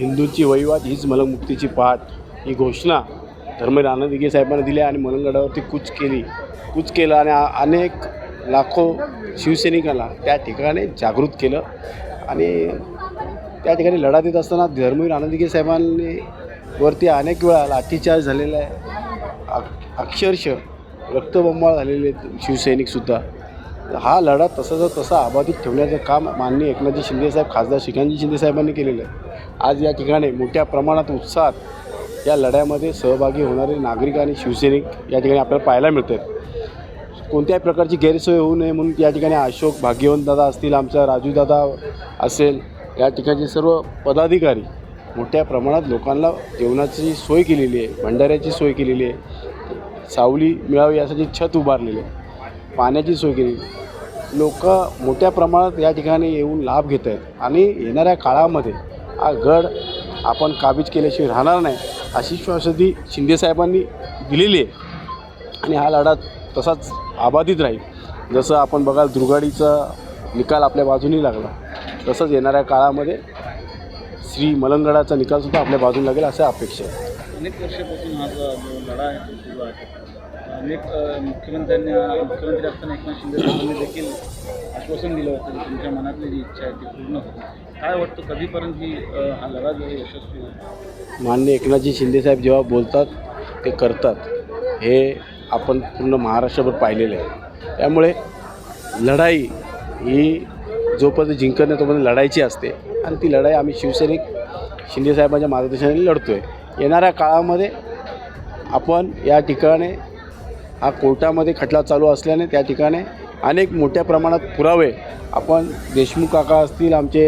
हिंदूंची वहिवाट हीच मलंगमुक्तीची पाठ ही घोषणा धर्मवीर आनंद साहेबांनी दिली आणि मलंगगडावरती कूच केलं आणि अनेक लाखो शिवसैनिकांना त्या ठिकाणी जागृत केलं. आणि त्या ठिकाणी लढा देत असताना धर्मवीर आनंद साहेबांनी वरती अनेक वेळा लाठीचार्ज झालेला आहे. अक्षरशः रक्तबंबाळ झालेले शिवसैनिकसुद्धा. हा लढा तसाचा तसा अबाधित ठेवण्याचं काम माननीय एकनाथजी शिंदेसाहेब, खासदार श्रीकांतजी शिंदेसाहेबांनी केलेलं आहे. आज या ठिकाणी मोठ्या प्रमाणात उत्साहात या लढ्यामध्ये सहभागी होणारे नागरिक आणि शिवसैनिक या ठिकाणी आपल्याला पाहायला मिळत आहेत. कोणत्याही प्रकारची गैरसोय होऊ नये म्हणून या ठिकाणी अशोक भाग्यवंतदादा असतील, आमचा राजूदादा असेल, या ठिकाणचे सर्व पदाधिकारी मोठ्या प्रमाणात लोकांना जेवणाची सोय केलेली आहे, भंडाऱ्याची सोय केलेली आहे, सावली मिळावी यासाठी छत उभारलेले आहे, पाण्याची सोय केली. लोक मोठ्या प्रमाणात या ठिकाणी येऊन लाभ घेत आहेत आणि येणाऱ्या काळामध्ये हा गड आपण काबीज केल्याशिवाय राहणार नाही अशी श्वासदी शिंदेसाहेबांनी दिलेली आहे. आणि हा लढा तसाच अबाधित राहील. जसं आपण बघाल दुर्गाडीचा निकाल आपल्या बाजूनी लागला, तसंच येणाऱ्या काळामध्ये श्री मलंगगडाचा निकालसुद्धा आपल्या बाजूला लागेल असं अपेक्षा आहे. अनेक वर्षापासून हा जो लढा आहे तो सुरू आहे. अनेक मुख्यमंत्री असताना एकनाथ शिंदे साहेबांनी देखील आश्वासन दिलं होतं की तुमच्या मनातली जी इच्छा आहे ती पूर्ण होते. काय वाटतं कधीपर्यंत ही हा लढा जो यशस्वी होईल? माननीय एकनाथजी शिंदेसाहेब जेव्हा बोलतात ते करतात हे आपण पूर्ण महाराष्ट्रभर पाहिलेलं आहे. त्यामुळे लढाई ही जोपर्यंत जिंकत नाही तोपर्यंत लढायची असते आणि ती लढाई आम्ही शिवसैनिक शिंदेसाहेबांच्या मार्गदर्शनाने लढतो आहे. येणाऱ्या काळामध्ये आपण या ठिकाणी हा कोर्टामध्ये खटला चालू असल्याने त्या ठिकाणी अनेक मोठ्या प्रमाणात पुरावे आपण देशमुख काका असतील, आमचे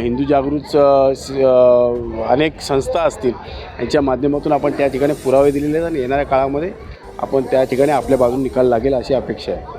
हिंदू जागृत अनेक संस्था असतील यांच्या माध्यमातून आपण त्या ठिकाणी पुरावे दिलेले आहेत आणि येणाऱ्या काळामध्ये आपण त्या ठिकाणी आपल्या बाजूने निकाल लागेल अशी अपेक्षा आहे.